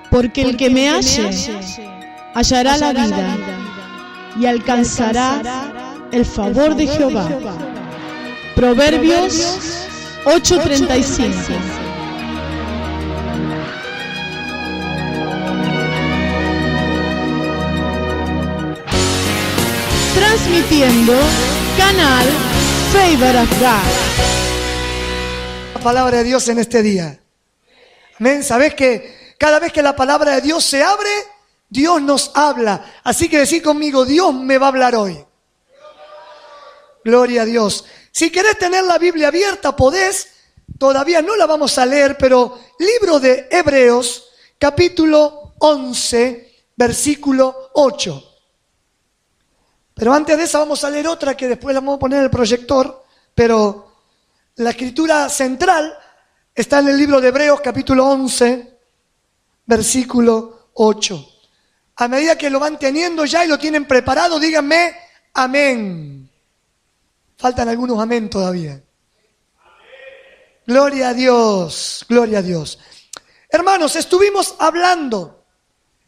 Porque el que me halle hallará la vida y alcanzará el favor de Jehová. Proverbios 8:35. Transmitiendo Canal Favor of God. La palabra de Dios en este día. Amén. ¿Sabes que cada vez que la palabra de Dios se abre, Dios nos habla? Así que decir conmigo, Dios me va a hablar hoy. Gloria a Dios. Si querés tener la Biblia abierta, podés. Todavía no la vamos a leer, pero libro de Hebreos, capítulo 11, versículo 8. Pero antes de esa vamos a leer otra que después la vamos a poner en el proyector, pero la escritura central está en el libro de Hebreos, capítulo 11, versículo 8. A medida que lo van teniendo ya y lo tienen preparado, díganme amén. Faltan algunos amén todavía. Amén. Gloria a Dios, gloria a Dios. Hermanos, estuvimos hablando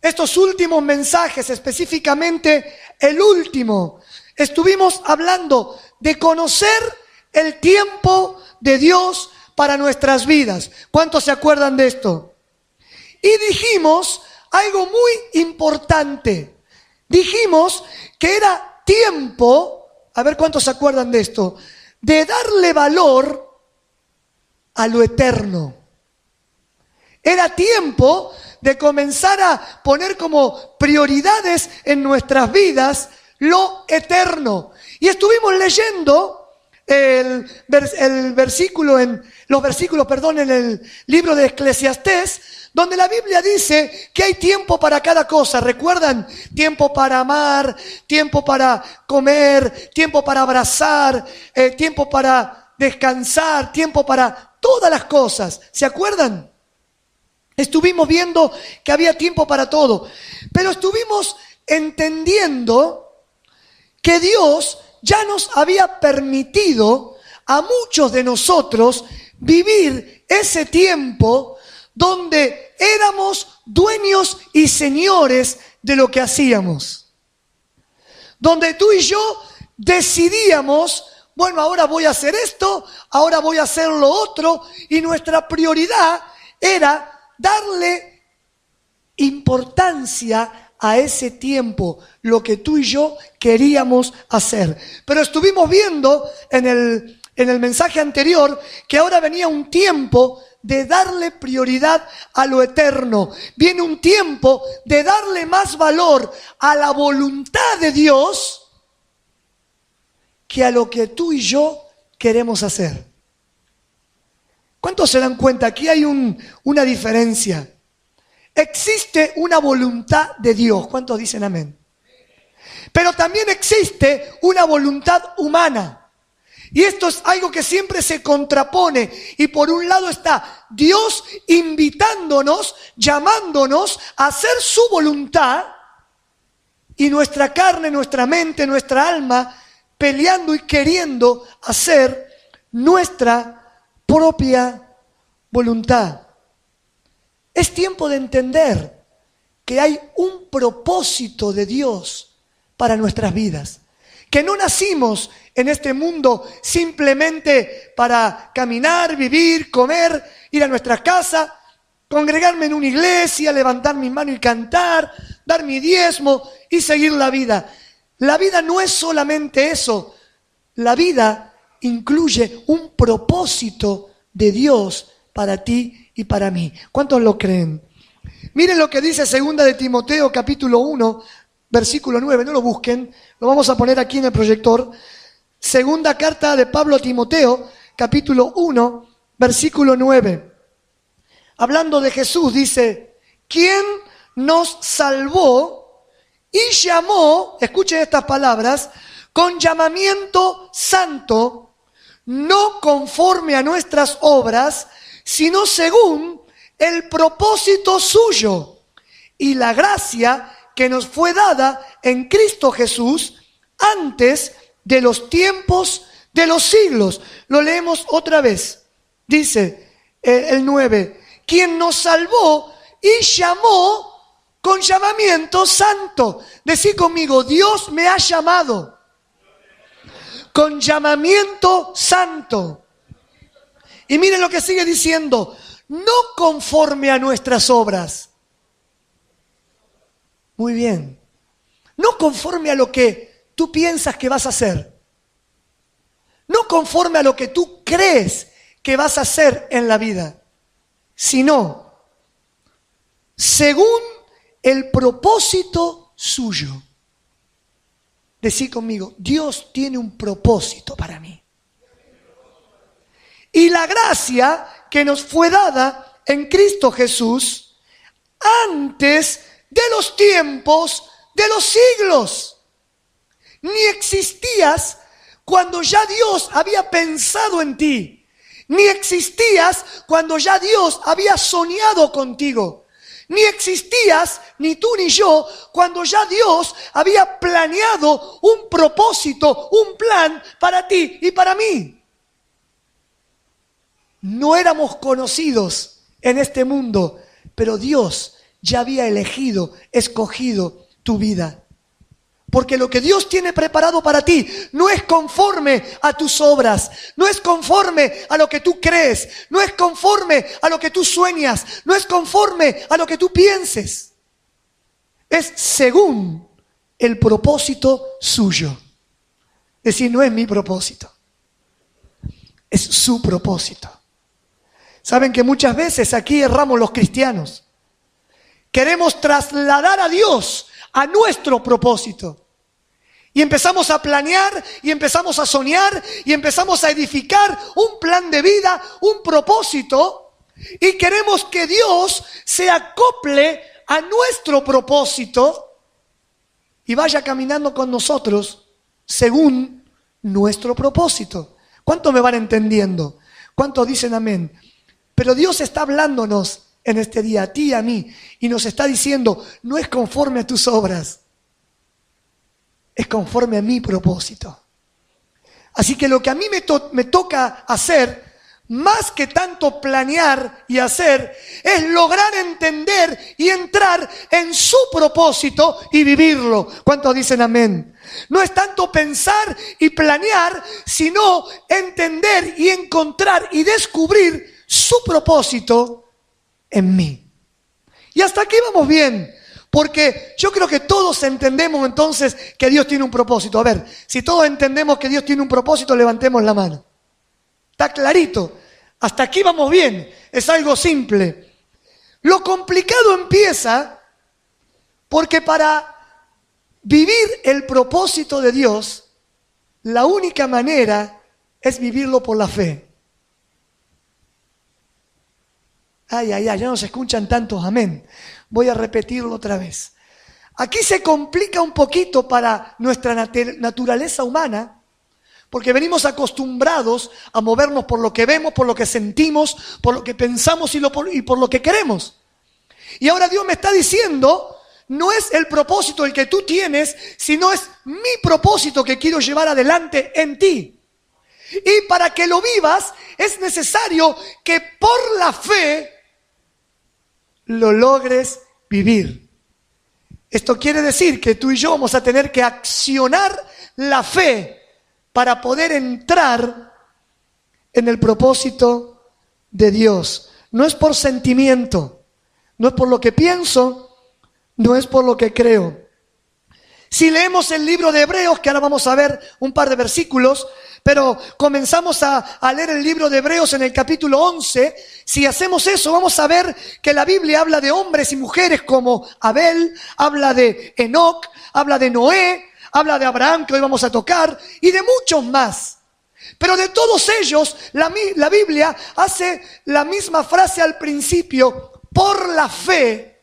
estos últimos mensajes, específicamente el último, estuvimos hablando de conocer el tiempo de Dios para nuestras vidas. ¿Cuántos se acuerdan de esto? Y dijimos algo muy importante. Dijimos que era tiempo, a ver cuántos se acuerdan de esto, de darle valor a lo eterno. Era tiempo de comenzar a poner como prioridades en nuestras vidas lo eterno. Y estuvimos leyendo los versículos en el libro de Eclesiastés, donde la Biblia dice que hay tiempo para cada cosa. ¿Recuerdan? Tiempo para amar, tiempo para comer, tiempo para abrazar, tiempo para descansar, tiempo para todas las cosas. ¿Se acuerdan? Estuvimos viendo que había tiempo para todo, pero estuvimos entendiendo que Dios ya nos había permitido a muchos de nosotros vivir ese tiempo donde éramos dueños y señores de lo que hacíamos. Donde tú y yo decidíamos, bueno, ahora voy a hacer esto, ahora voy a hacer lo otro, y nuestra prioridad era darle importancia a ese tiempo, lo que tú y yo queríamos hacer. Pero estuvimos viendo en el mensaje anterior que ahora venía un tiempo de darle prioridad a lo eterno. Viene un tiempo de darle más valor a la voluntad de Dios que a lo que tú y yo queremos hacer. ¿Cuántos se dan cuenta? Aquí hay una diferencia. Existe una voluntad de Dios. ¿Cuántos dicen amén? Pero también existe una voluntad humana. Y esto es algo que siempre se contrapone. Y por un lado está Dios invitándonos, llamándonos a hacer su voluntad. Y nuestra carne, nuestra mente, nuestra alma peleando y queriendo hacer nuestra propia voluntad. Es tiempo de entender que hay un propósito de Dios para nuestras vidas. Que no nacimos en este mundo simplemente para caminar, vivir, comer, ir a nuestra casa, congregarme en una iglesia, levantar mi mano y cantar, dar mi diezmo y seguir la vida. La vida no es solamente eso. La vida incluye un propósito de Dios para ti y para mí. ¿Cuántos lo creen? Miren lo que dice 2 de Timoteo, capítulo 1, versículo 9. No lo busquen, lo vamos a poner aquí en el proyector. Segunda carta de Pablo a Timoteo, capítulo 1, versículo 9. Hablando de Jesús, dice: ¿quién nos salvó y llamó, escuchen estas palabras, con llamamiento santo, no conforme a nuestras obras, sino según el propósito suyo y la gracia que nos fue dada en Cristo Jesús antes de los tiempos de los siglos? Lo leemos otra vez. Dice el 9: quien nos salvó y llamó con llamamiento santo. Decí conmigo, Dios me ha llamado con llamamiento santo. Y miren lo que sigue diciendo, no conforme a nuestras obras. Muy bien. No conforme a lo que tú piensas que vas a hacer. No conforme a lo que tú crees que vas a hacer en la vida, sino según el propósito suyo. Decí conmigo, Dios tiene un propósito para mí. Y la gracia que nos fue dada en Cristo Jesús antes de los tiempos de los siglos. Ni existías cuando ya Dios había pensado en ti. Ni existías cuando ya Dios había soñado contigo. Ni existías, ni tú ni yo, cuando ya Dios había planeado un propósito, un plan para ti y para mí. No éramos conocidos en este mundo, pero Dios ya había elegido, escogido tu vida. Porque lo que Dios tiene preparado para ti no es conforme a tus obras, no es conforme a lo que tú crees, no es conforme a lo que tú sueñas, no es conforme a lo que tú pienses. Es según el propósito suyo. Es decir, no es mi propósito, es su propósito. Saben que muchas veces aquí erramos los cristianos. Queremos trasladar a Dios a nuestro propósito. Y empezamos a planear, y empezamos a soñar, y empezamos a edificar un plan de vida, un propósito, y queremos que Dios se acople a nuestro propósito y vaya caminando con nosotros según nuestro propósito. ¿Cuántos me van entendiendo? ¿Cuántos dicen amén? Pero Dios está hablándonos en este día, a ti y a mí, y nos está diciendo, no es conforme a tus obras, es conforme a mi propósito. Así que lo que a mí me toca hacer, más que tanto planear y hacer, es lograr entender y entrar en su propósito y vivirlo. ¿Cuántos dicen amén? No es tanto pensar y planear, sino entender y encontrar y descubrir su propósito en mí. Y hasta aquí vamos bien, porque yo creo que todos entendemos entonces que Dios tiene un propósito. A ver, si todos entendemos que Dios tiene un propósito, levantemos la mano. Está clarito, hasta aquí vamos bien, es algo simple. Lo complicado empieza porque para vivir el propósito de Dios, la única manera es vivirlo por la fe. Ay, ay, ay, ya no se escuchan tantos amén. Voy a repetirlo otra vez. Aquí se complica un poquito para nuestra naturaleza humana, porque venimos acostumbrados a movernos por lo que vemos, por lo que sentimos, por lo que pensamos y por lo que queremos. Y ahora Dios me está diciendo, no es el propósito el que tú tienes, sino es mi propósito que quiero llevar adelante en ti. Y para que lo vivas, es necesario que por la fe lo logres vivir. Esto quiere decir que tú y yo vamos a tener que accionar la fe para poder entrar en el propósito de Dios. No es por sentimiento, no es por lo que pienso, no es por lo que creo. Si leemos el libro de Hebreos, que ahora vamos a ver un par de versículos, pero comenzamos a leer el libro de Hebreos en el capítulo 11, si hacemos eso vamos a ver que la Biblia habla de hombres y mujeres como Abel, habla de Enoc, habla de Noé, habla de Abraham, que hoy vamos a tocar, y de muchos más. Pero de todos ellos, la Biblia hace la misma frase al principio: por la fe,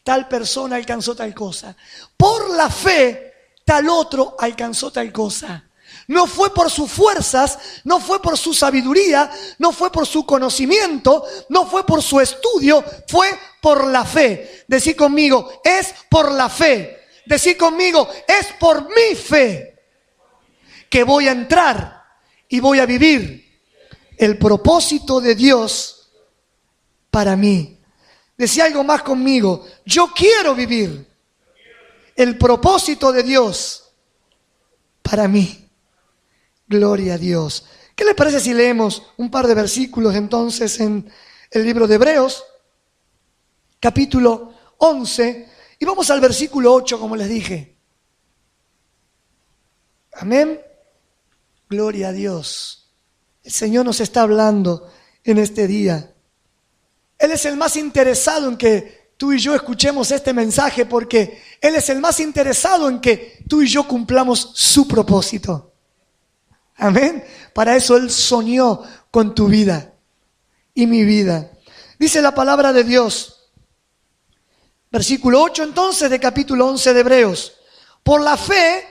tal persona alcanzó tal cosa. Por la fe, tal otro alcanzó tal cosa. No fue por sus fuerzas, no fue por su sabiduría, no fue por su conocimiento, no fue por su estudio, fue por la fe. Decí conmigo, es por la fe. Decí conmigo, es por mi fe que voy a entrar y voy a vivir el propósito de Dios para mí. Decía algo más conmigo. Yo quiero vivir el propósito de Dios para mí. Gloria a Dios. ¿Qué les parece si leemos un par de versículos entonces en el libro de Hebreos, capítulo 11, y vamos al versículo 8, como les dije? Amén. Gloria a Dios. El Señor nos está hablando en este día. Él es el más interesado en que tú y yo escuchemos este mensaje, porque Él es el más interesado en que tú y yo cumplamos su propósito. Amén. Para eso Él soñó con tu vida y mi vida. Dice la palabra de Dios, versículo 8 entonces de capítulo 11 de Hebreos. Por la fe,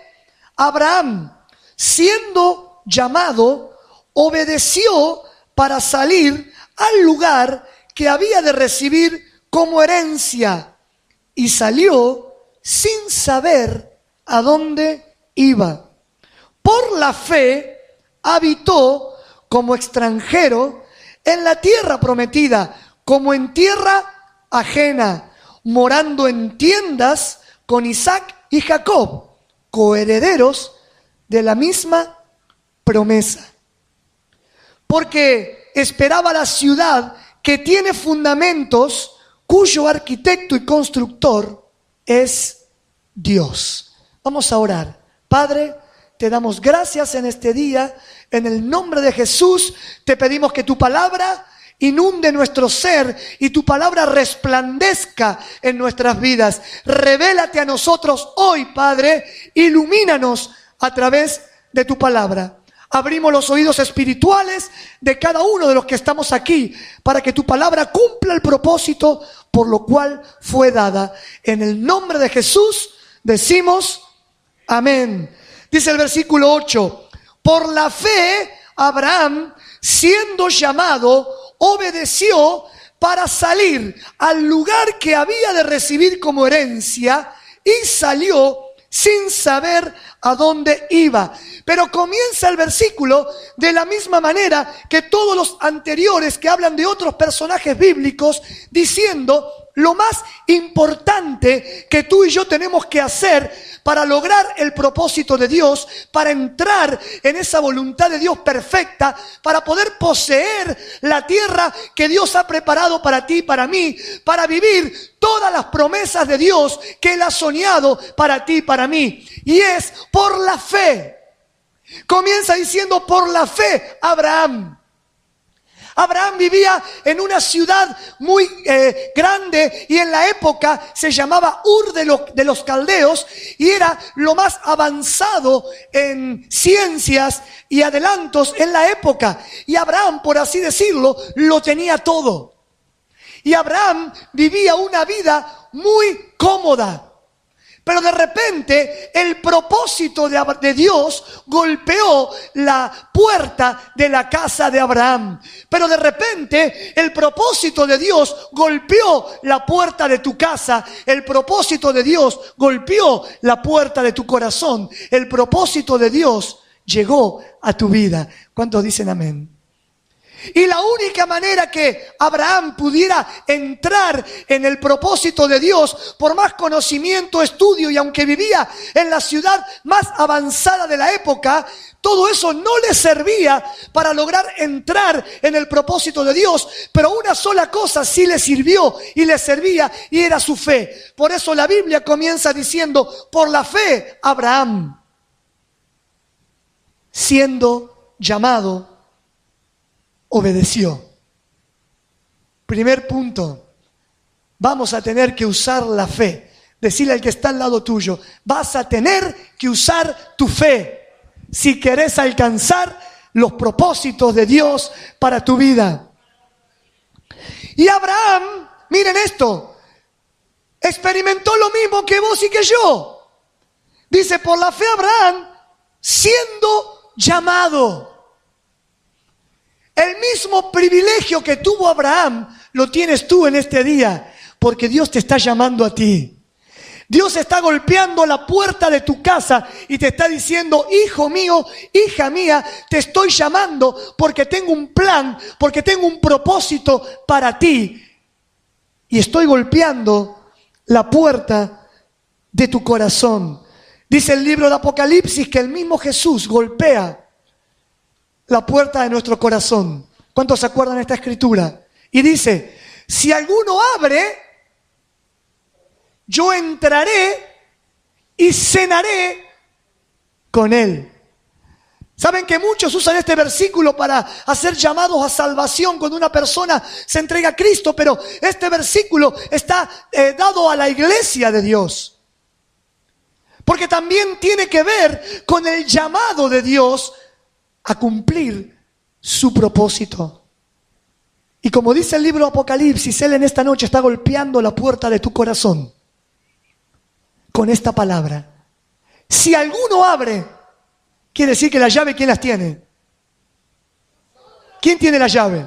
Abraham, siendo llamado, obedeció para salir al lugar que había de recibir como herencia, y salió sin saber a dónde iba. Por la fe habitó como extranjero en la tierra prometida, como en tierra ajena, morando en tiendas con Isaac y Jacob, coherederos de la misma promesa. Porque esperaba la ciudad que tiene fundamentos, cuyo arquitecto y constructor es Dios. Vamos a orar. Padre, te damos gracias en este día. En el nombre de Jesús te pedimos que tu palabra inunde nuestro ser y tu palabra resplandezca en nuestras vidas. Revélate a nosotros hoy, Padre. Ilumínanos a través de tu palabra. Abrimos los oídos espirituales de cada uno de los que estamos aquí para que tu palabra cumpla el propósito por lo cual fue dada. En el nombre de Jesús decimos amén. Dice el versículo 8, por la fe Abraham, siendo llamado, obedeció para salir al lugar que había de recibir como herencia, y salió sin saber a dónde iba. Pero comienza el versículo de la misma manera que todos los anteriores que hablan de otros personajes bíblicos, diciendo lo más importante que tú y yo tenemos que hacer para lograr el propósito de Dios, para entrar en esa voluntad de Dios perfecta, para poder poseer la tierra que Dios ha preparado para ti y para mí, para vivir todas las promesas de Dios que Él ha soñado para ti y para mí. Y es por la fe. Comienza diciendo por la fe Abraham. Abraham vivía en una ciudad muy grande, y en la época se llamaba Ur de los Caldeos, y era lo más avanzado en ciencias y adelantos en la época. Y Abraham, por así decirlo, lo tenía todo. Y Abraham vivía una vida muy cómoda. Pero de repente el propósito de Dios golpeó la puerta de la casa de Abraham. Pero de repente el propósito de Dios golpeó la puerta de tu casa. El propósito de Dios golpeó la puerta de tu corazón. El propósito de Dios llegó a tu vida. ¿Cuántos dicen amén? Y la única manera que Abraham pudiera entrar en el propósito de Dios, por más conocimiento, estudio, y aunque vivía en la ciudad más avanzada de la época, todo eso no le servía para lograr entrar en el propósito de Dios. Pero una sola cosa sí le sirvió y le servía, y era su fe. Por eso la Biblia comienza diciendo, por la fe Abraham, siendo llamado, obedeció. Primer punto, vamos a tener que usar la fe. Decirle al que está al lado tuyo, vas a tener que usar tu fe si querés alcanzar los propósitos de Dios para tu vida. Y Abraham, miren esto, experimentó lo mismo que vos y que yo. Dice, por la fe Abraham, siendo llamado. El mismo privilegio que tuvo Abraham lo tienes tú en este día, porque Dios te está llamando a ti. Dios está golpeando la puerta de tu casa y te está diciendo, hijo mío, hija mía, te estoy llamando porque tengo un plan, porque tengo un propósito para ti. y estoy golpeando la puerta de tu corazón. Dice el libro de Apocalipsis que el mismo Jesús golpea la puerta de nuestro corazón. ¿Cuántos se acuerdan de esta escritura? Y dice, si alguno abre, yo entraré y cenaré con él. Saben que muchos usan este versículo para hacer llamados a salvación cuando una persona se entrega a Cristo, pero este versículo está dado a la iglesia de Dios. Porque también tiene que ver con el llamado de Dios a cumplir su propósito. Y como dice el libro de Apocalipsis, Él en esta noche está golpeando la puerta de tu corazón con esta palabra. Si alguno abre, quiere decir que la llave, ¿quién las tiene? ¿Quién tiene la llave?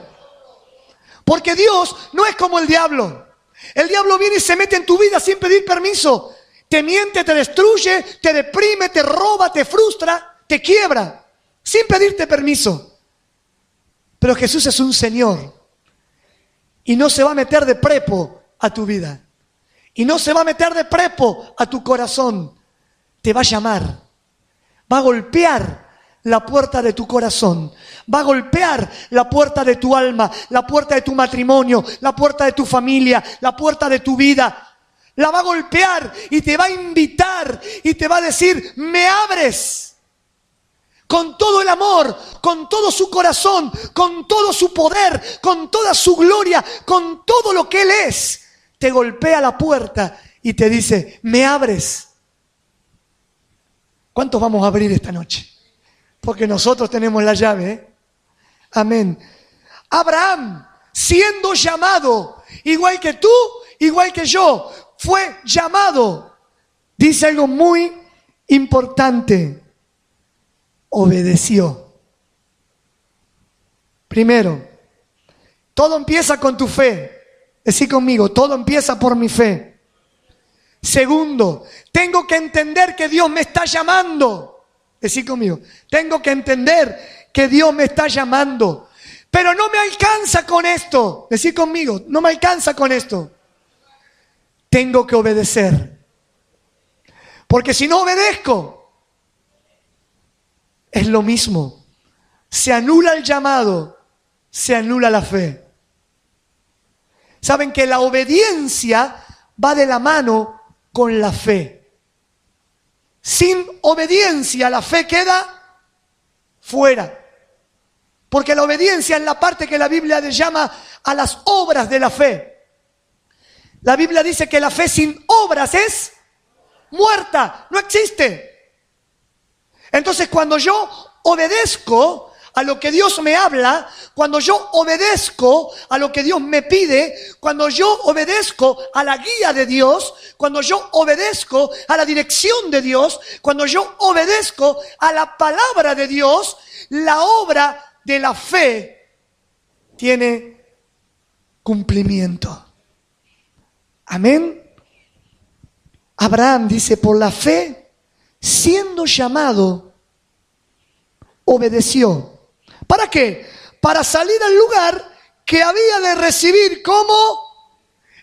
Porque Dios no es como el diablo. El diablo viene y se mete en tu vida sin pedir permiso. Te miente, te destruye, te deprime, te roba, te frustra, te quiebra, sin pedirte permiso. Pero Jesús es un Señor y no se va a meter de prepo a tu vida. Y no se va a meter de prepo a tu corazón. Te va a llamar, va a golpear la puerta de tu corazón, va a golpear la puerta de tu alma, la puerta de tu matrimonio, la puerta de tu familia, la puerta de tu vida. La va a golpear y te va a invitar y te va a decir, me abres. Con todo el amor, con todo su corazón, con todo su poder, con toda su gloria, con todo lo que Él es. Te golpea la puerta y te dice, me abres. ¿Cuántos vamos a abrir esta noche? Porque nosotros tenemos la llave, ¿eh? Amén. Abraham, siendo llamado, igual que tú, igual que yo, fue llamado. Dice algo muy importante. Obedeció. Primero, todo empieza con tu fe. Decí conmigo, todo empieza por mi fe. Segundo, tengo que entender que Dios me está llamando. Decí conmigo, tengo que entender que Dios me está llamando. Pero no me alcanza con esto. Decí conmigo, no me alcanza con esto. Tengo que obedecer. Porque si no obedezco, es lo mismo. Se anula el llamado, se anula la fe. Saben que la obediencia va de la mano con la fe. Sin obediencia la fe queda fuera. Porque la obediencia es la parte que la Biblia le llama a las obras de la fe. La Biblia dice que la fe sin obras es muerta, no existe. Entonces cuando yo obedezco a lo que Dios me habla, cuando yo obedezco a lo que Dios me pide, cuando yo obedezco a la guía de Dios, cuando yo obedezco a la dirección de Dios, cuando yo obedezco a la palabra de Dios, la obra de la fe tiene cumplimiento. Amén. Abraham dice, por la fe, siendo llamado, obedeció. ¿Para qué? Para salir al lugar que había de recibir como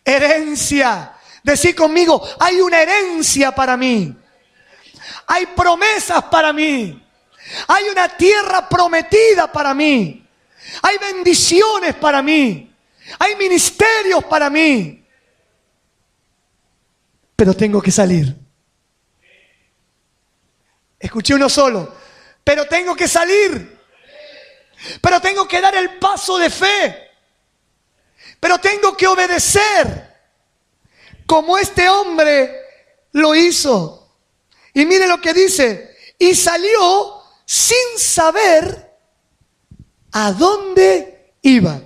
herencia. Decí conmigo, hay una herencia para mí. Hay promesas para mí. Hay una tierra prometida para mí. Hay bendiciones para mí. Hay ministerios para mí. Pero tengo que salir. Escuché uno solo. Pero tengo que salir. Pero tengo que dar el paso de fe. Pero tengo que obedecer. Como este hombre lo hizo. Y mire lo que dice. Y salió sin saber a dónde iba.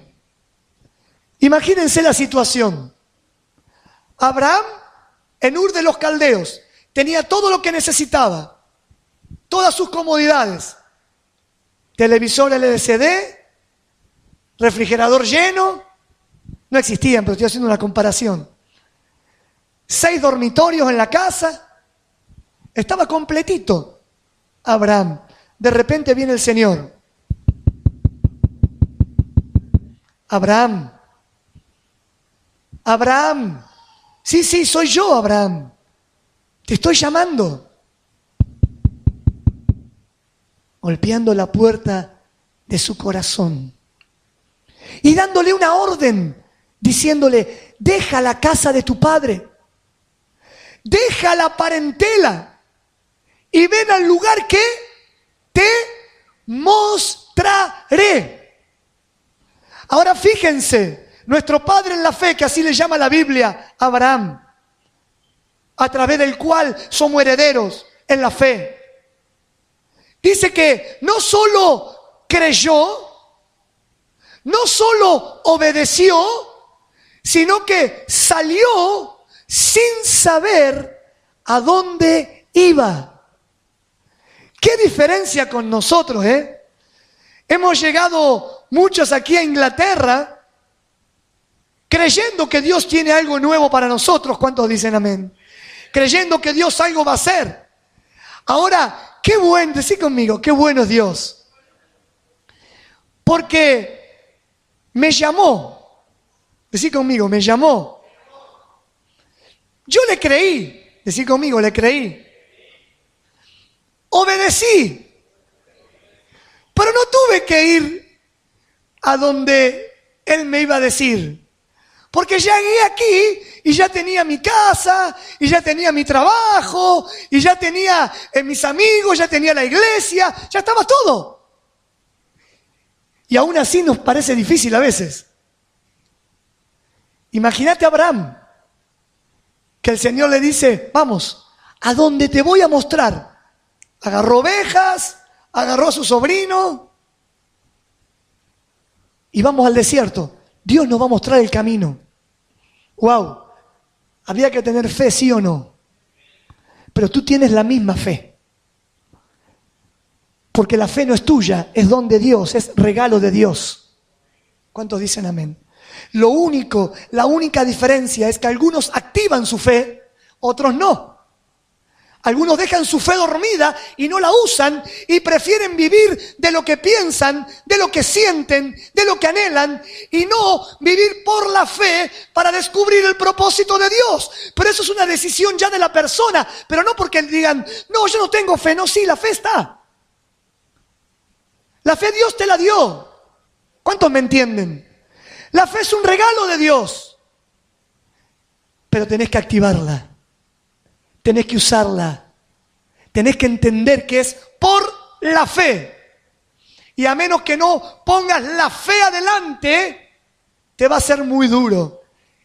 Imagínense la situación. Abraham, en Ur de los Caldeos, tenía todo lo que necesitaba, todas sus comodidades, televisor LCD, refrigerador lleno, no existían, pero estoy haciendo una comparación, 6 dormitorios en la casa, estaba completito Abraham. De repente viene el Señor. Abraham, Abraham, sí, soy yo, Abraham. Te estoy llamando. Golpeando la puerta de su corazón. Y dándole una orden, diciéndole, deja la casa de tu padre. Deja la parentela. Y ven al lugar que te mostraré. Ahora fíjense, nuestro padre en la fe, que así le llama la Biblia, Abraham, a través del cual somos herederos en la fe. Dice que no solo creyó, no solo obedeció, sino que salió sin saber a dónde iba. ¿Qué diferencia con nosotros, Hemos llegado muchos aquí a Inglaterra creyendo que Dios tiene algo nuevo para nosotros. ¿Cuántos dicen amén? Creyendo que Dios algo va a hacer. Ahora, qué bueno, decí conmigo, qué bueno es Dios. Porque me llamó. Decí conmigo, me llamó. Yo le creí. Decí conmigo, le creí. Obedecí. Pero no tuve que ir a donde Él me iba a decir. Porque ya llegué aquí y ya tenía mi casa, y ya tenía mi trabajo, y ya tenía mis amigos, ya tenía la iglesia, ya estaba todo. Y aún así nos parece difícil a veces. Imagínate a Abraham, que el Señor le dice, vamos, a donde te voy a mostrar. Agarró ovejas, agarró a su sobrino y vamos al desierto. Dios nos va a mostrar el camino. ¡Wow! Había que tener fe, ¿sí o no? Pero tú tienes la misma fe. Porque la fe no es tuya, es don de Dios, es regalo de Dios. ¿Cuántos dicen amén? La única diferencia es que algunos activan su fe, otros no. Algunos dejan su fe dormida y no la usan y prefieren vivir de lo que piensan, de lo que sienten, de lo que anhelan y no vivir por la fe para descubrir el propósito de Dios. Pero eso es una decisión ya de la persona, pero no porque digan, no, yo no tengo fe. No, sí, la fe está. La fe Dios te la dio. ¿Cuántos me entienden? La fe es un regalo de Dios, pero tenés que activarla. Tenés que usarla. Tenés que entender que es por la fe. Y a menos que no pongas la fe adelante, te va a ser muy duro.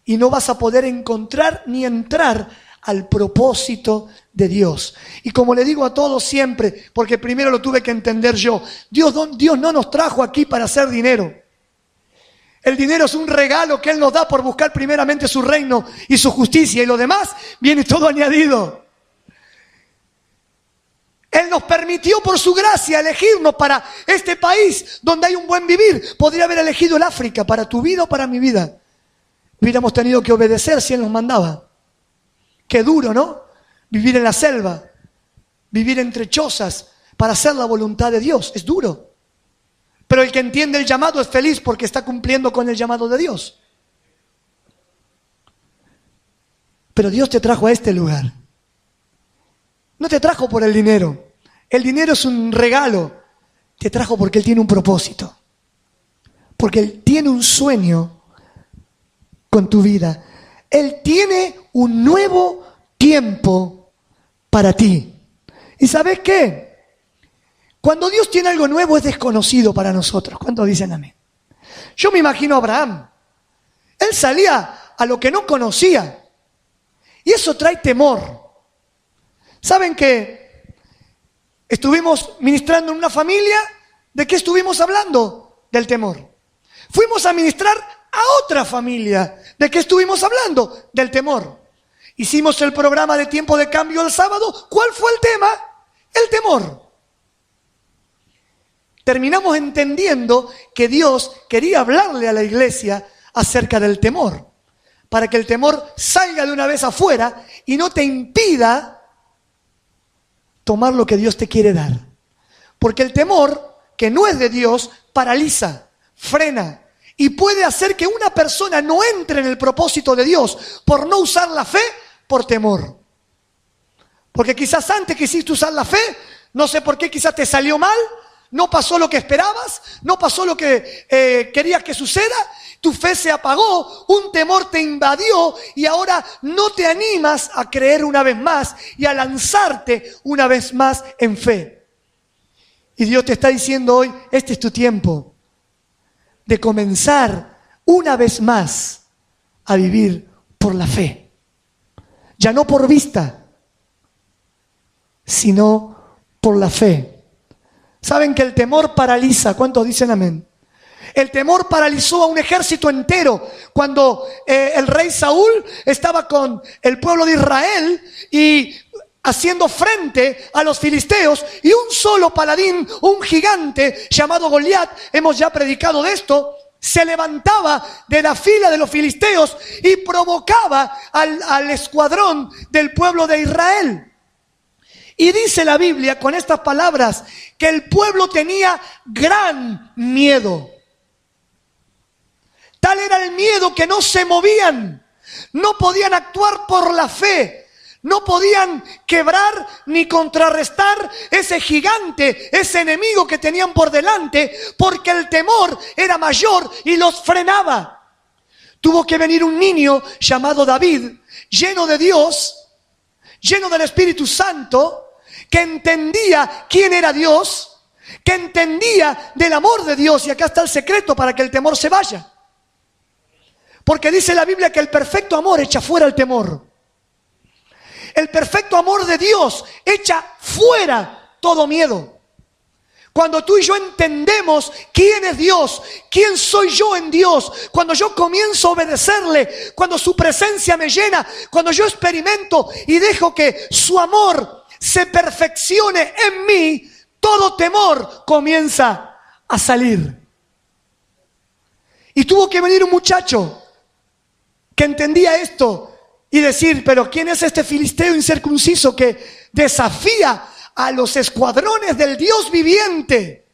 Y no vas a poder encontrar ni entrar al propósito de Dios. Y como le digo a todos siempre, porque primero lo tuve que entender yo, Dios no nos trajo aquí para hacer dinero. El dinero es un regalo que Él nos da por buscar primeramente su reino y su justicia, y lo demás viene todo añadido. Él nos permitió por su gracia elegirnos para este país donde hay un buen vivir. Podría haber elegido el África para tu vida o para mi vida. Hubiéramos tenido que obedecer si Él nos mandaba. Qué duro, ¿no? Vivir en la selva, vivir entre chozas para hacer la voluntad de Dios. Es duro. Pero el que entiende el llamado es feliz porque está cumpliendo con el llamado de Dios. Pero Dios te trajo a este lugar. No te trajo por el dinero. El dinero es un regalo. Te trajo porque Él tiene un propósito. Porque Él tiene un sueño con tu vida. Él tiene un nuevo tiempo para ti. ¿Y sabes qué? Cuando Dios tiene algo nuevo es desconocido para nosotros. ¿Cuántos dicen amén? Yo me imagino a Abraham. Él salía a lo que no conocía. Y eso trae temor. ¿Saben qué? Estuvimos ministrando en una familia. ¿De qué estuvimos hablando? Del temor. Fuimos a ministrar a otra familia. ¿De qué estuvimos hablando? Del temor. Hicimos el programa de tiempo de cambio el sábado. ¿Cuál fue el tema? El temor. Terminamos entendiendo que Dios quería hablarle a la iglesia acerca del temor, para que el temor salga de una vez afuera y no te impida tomar lo que Dios te quiere dar. Porque el temor, que no es de Dios, paraliza, frena y puede hacer que una persona no entre en el propósito de Dios por no usar la fe por temor. Porque quizás antes quisiste usar la fe, no sé por qué, quizás te salió mal, no pasó lo que esperabas, no pasó lo que querías que suceda, tu fe se apagó, un temor te invadió y ahora no te animas a creer una vez más y a lanzarte una vez más en fe. Y Dios te está diciendo hoy, este es tu tiempo de comenzar una vez más a vivir por la fe. Ya no por vista, sino por la fe. ¿Saben que el temor paraliza? ¿Cuántos dicen amén? El temor paralizó a un ejército entero cuando el rey Saúl estaba con el pueblo de Israel y haciendo frente a los filisteos, y un solo paladín, un gigante llamado Goliat, hemos ya predicado de esto, se levantaba de la fila de los filisteos y provocaba al escuadrón del pueblo de Israel. Y dice la Biblia con estas palabras que el pueblo tenía gran miedo. Tal era el miedo que no se movían, no podían actuar por la fe, no podían quebrar ni contrarrestar ese gigante, ese enemigo que tenían por delante, porque el temor era mayor y los frenaba. Tuvo que venir un niño llamado David, lleno de Dios, lleno del Espíritu Santo, que entendía quién era Dios, que entendía del amor de Dios. Y acá está el secreto para que el temor se vaya. Porque dice la Biblia que el perfecto amor echa fuera el temor. El perfecto amor de Dios echa fuera todo miedo. Cuando tú y yo entendemos quién es Dios, quién soy yo en Dios, cuando yo comienzo a obedecerle, cuando su presencia me llena, cuando yo experimento y dejo que su amor se perfeccione en mí, todo temor comienza a salir. Y tuvo que venir un muchacho que entendía esto y decir, pero ¿quién es este filisteo incircunciso que desafía a los escuadrones del Dios viviente?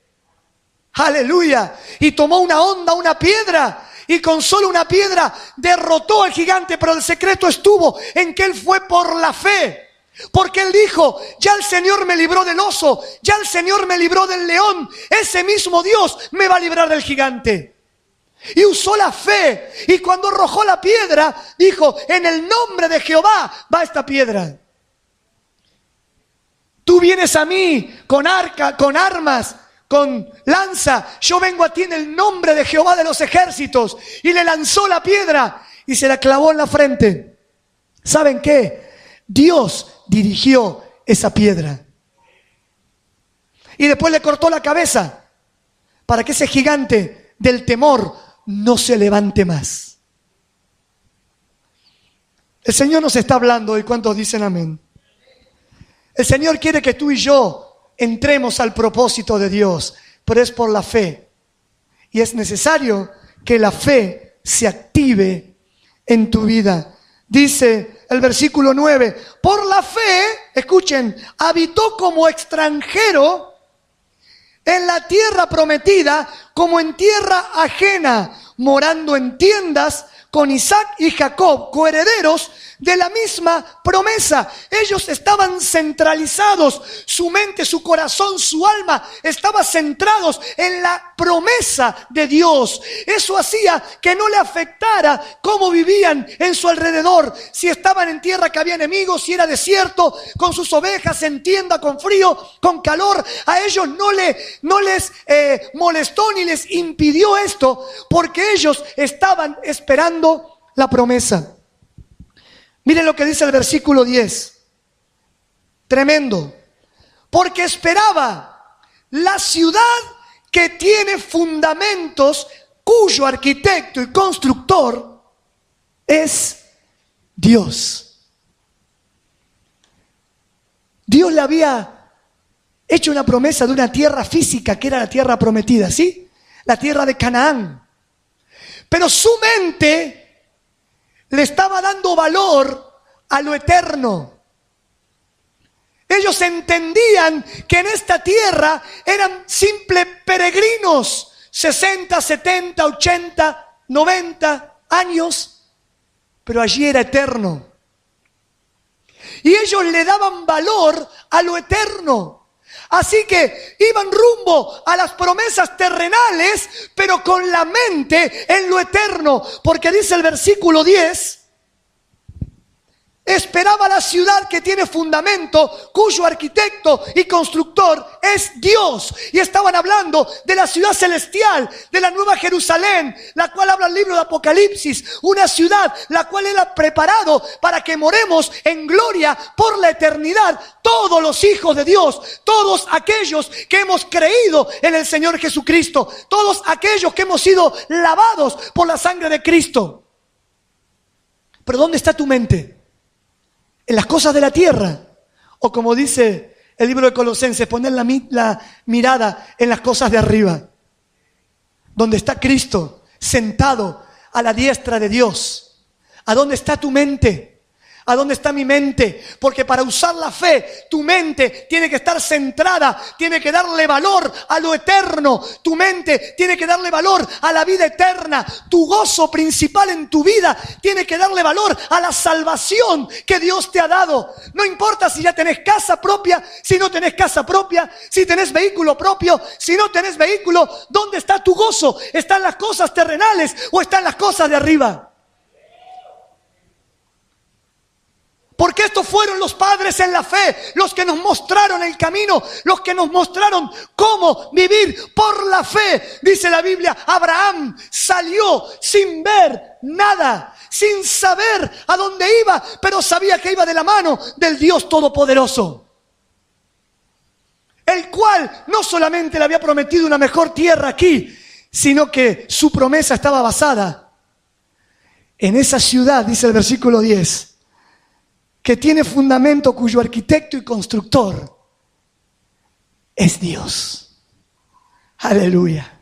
Aleluya. Y tomó una honda, una piedra, y con solo una piedra derrotó al gigante. Pero el secreto estuvo en que él fue por la fe. Porque él dijo, ya el Señor me libró del oso, ya el Señor me libró del león, ese mismo Dios me va a librar del gigante. Y usó la fe, y cuando arrojó la piedra, dijo, en el nombre de Jehová va esta piedra. Tú vienes a mí con arca, con armas, con lanza, yo vengo a ti en el nombre de Jehová de los ejércitos. Y le lanzó la piedra y se la clavó en la frente. ¿Saben qué? Dios dirigió esa piedra. Y después le cortó la cabeza para que ese gigante del temor no se levante más. El Señor nos está hablando hoy. ¿Cuántos dicen amén? El Señor quiere que tú y yo entremos al propósito de Dios, pero es por la fe. Y es necesario que la fe se active en tu vida. Dice el versículo 9, por la fe, escuchen, habitó como extranjero en la tierra prometida, como en tierra ajena, morando en tiendas con Isaac y Jacob, coherederos de la misma promesa. Ellos estaban centralizados, su mente, su corazón, su alma estaban centrados en la promesa de Dios. Eso hacía que no le afectara cómo vivían en su alrededor, si estaban en tierra que había enemigos, si era desierto, con sus ovejas en tienda, con frío, con calor. A ellos no les molestó ni les impidió esto, porque ellos estaban esperando la promesa. Miren lo que dice el versículo 10. Tremendo. Porque esperaba la ciudad que tiene fundamentos, cuyo arquitecto y constructor es Dios. Dios le había hecho una promesa de una tierra física que era la tierra prometida, ¿sí? La tierra de Canaán. Pero su mente le estaba dando valor a lo eterno. Ellos entendían que en esta tierra eran simples peregrinos, 60, 70, 80, 90 años, pero allí era eterno. Y ellos le daban valor a lo eterno. Así que iban rumbo a las promesas terrenales, pero con la mente en lo eterno. Porque dice el versículo 10, esperaba la ciudad que tiene fundamento, cuyo arquitecto y constructor es Dios. Y estaban hablando de la ciudad celestial, de la nueva Jerusalén, la cual habla el libro de Apocalipsis. Una ciudad la cual Él ha preparado para que moremos en gloria por la eternidad. Todos los hijos de Dios, todos aquellos que hemos creído en el Señor Jesucristo, todos aquellos que hemos sido lavados por la sangre de Cristo. Pero ¿dónde está tu mente? ¿En las cosas de la tierra? O como dice el libro de Colosenses, poner la mirada en las cosas de arriba, donde está Cristo sentado a la diestra de Dios. ¿A dónde está tu mente? ¿A dónde está mi mente? Porque para usar la fe, tu mente tiene que estar centrada, tiene que darle valor a lo eterno. Tu mente tiene que darle valor a la vida eterna. Tu gozo principal en tu vida tiene que darle valor a la salvación que Dios te ha dado. No importa si ya tenés casa propia, si no tenés casa propia, si tenés vehículo propio, si no tenés vehículo. ¿Dónde está tu gozo? ¿Está en las cosas terrenales o está en las cosas de arriba? Porque estos fueron los padres en la fe, los que nos mostraron el camino, los que nos mostraron cómo vivir por la fe. Dice la Biblia, Abraham salió sin ver nada, sin saber a dónde iba, pero sabía que iba de la mano del Dios Todopoderoso, el cual no solamente le había prometido una mejor tierra aquí, sino que su promesa estaba basada en esa ciudad, dice el versículo 10, que tiene fundamento, cuyo arquitecto y constructor es Dios. Aleluya.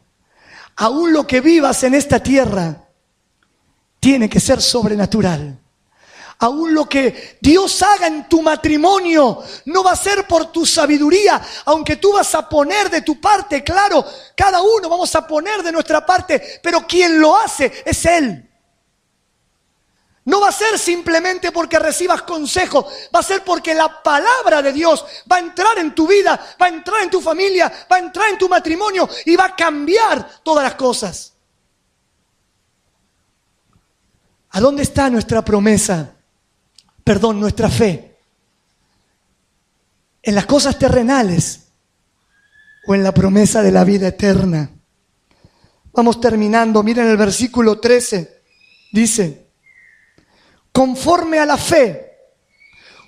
Aún lo que vivas en esta tierra tiene que ser sobrenatural. Aún lo que Dios haga en tu matrimonio no va a ser por tu sabiduría, aunque tú vas a poner de tu parte, claro, cada uno vamos a poner de nuestra parte, pero quien lo hace es Él. No va a ser simplemente porque recibas consejo, va a ser porque la palabra de Dios va a entrar en tu vida, va a entrar en tu familia, va a entrar en tu matrimonio y va a cambiar todas las cosas. ¿A dónde está nuestra promesa? Perdón, nuestra fe. ¿En las cosas terrenales o en la promesa de la vida eterna? Vamos terminando, miren el versículo 13, dice: conforme a la fe,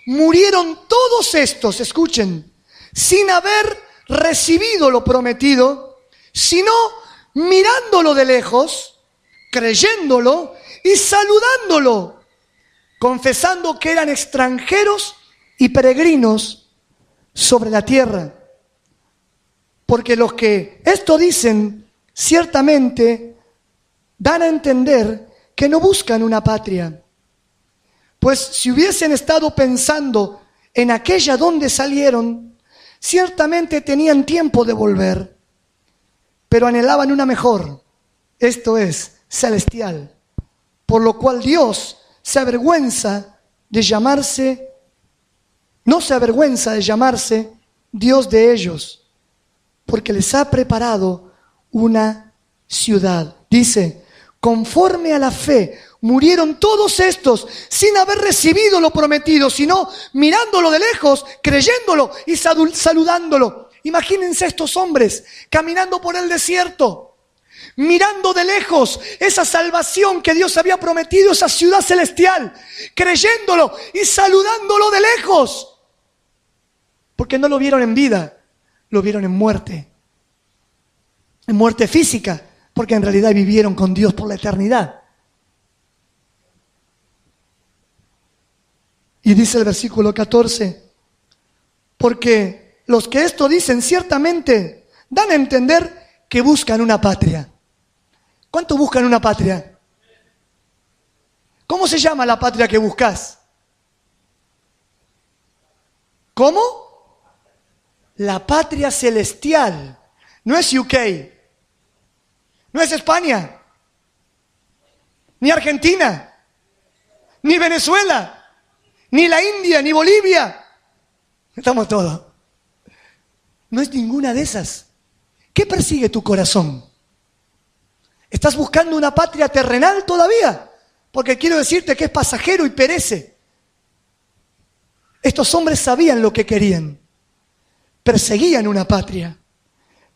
murieron todos estos, escuchen, sin haber recibido lo prometido, sino mirándolo de lejos, creyéndolo y saludándolo, confesando que eran extranjeros y peregrinos sobre la tierra. Porque los que esto dicen, ciertamente dan a entender que no buscan una patria. Pues si hubiesen estado pensando en aquella donde salieron, ciertamente tenían tiempo de volver, pero anhelaban una mejor, esto es, celestial, por lo cual Dios se avergüenza de llamarse, no se avergüenza de llamarse Dios de ellos, porque les ha preparado una ciudad. Dice, conforme a la fe, murieron todos estos sin haber recibido lo prometido, sino mirándolo de lejos, creyéndolo y saludándolo. Imagínense estos hombres caminando por el desierto, mirando de lejos esa salvación que Dios había prometido, esa ciudad celestial, creyéndolo y saludándolo de lejos. Porque no lo vieron en vida, lo vieron en muerte física, porque en realidad vivieron con Dios por la eternidad. Y dice el versículo 14, porque los que esto dicen ciertamente dan a entender que buscan una patria. ¿Cuánto buscan una patria? ¿Cómo se llama la patria que buscas? ¿Cómo? La patria celestial. No es UK. No es España, ni Argentina, ni Venezuela, ni la India, ni Bolivia. Estamos todos. No es ninguna de esas. ¿Qué persigue tu corazón? ¿Estás buscando una patria terrenal todavía? Porque quiero decirte que es pasajero y perece. Estos hombres sabían lo que querían. Perseguían una patria.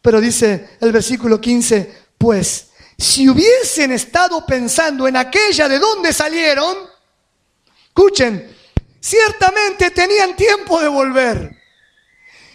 Pero dice el versículo 15, pues, si hubiesen estado pensando en aquella de donde salieron, escuchen, ciertamente tenían tiempo de volver.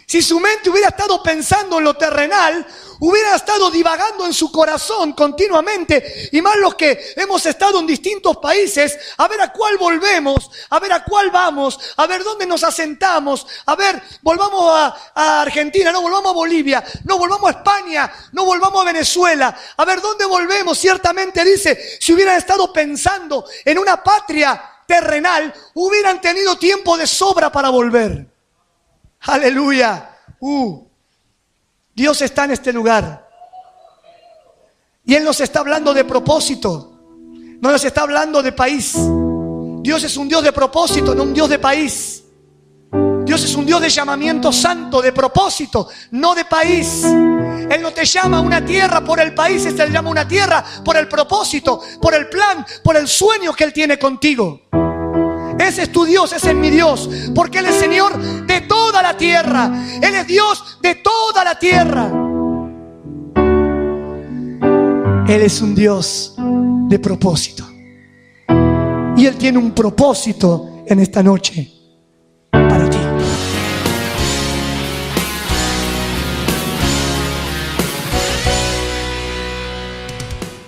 Si su mente hubiera estado pensando en lo terrenal, hubiera estado divagando en su corazón continuamente, y más los que hemos estado en distintos países, a ver a cuál volvemos, a ver a cuál vamos, a ver dónde nos asentamos, a ver, volvamos a Argentina, no volvamos a Bolivia, no volvamos a España, no volvamos a Venezuela, a ver dónde volvemos. Ciertamente dice, si hubieran estado pensando en una patria terrenal, hubieran tenido tiempo de sobra para volver. Aleluya. Dios está en este lugar. Y Él nos está hablando de propósito. No nos está hablando de país. Dios es un Dios de propósito, no un Dios de país. Dios es un Dios de llamamiento santo, de propósito, no de país. Él no te llama a una tierra por el país, Él te llama a una tierra por el propósito, por el plan, por el sueño que Él tiene contigo. Ese es tu Dios, ese es mi Dios, porque Él es Señor de toda la tierra. Él es Dios de toda la tierra. Él es un Dios de propósito. Y Él tiene un propósito en esta noche.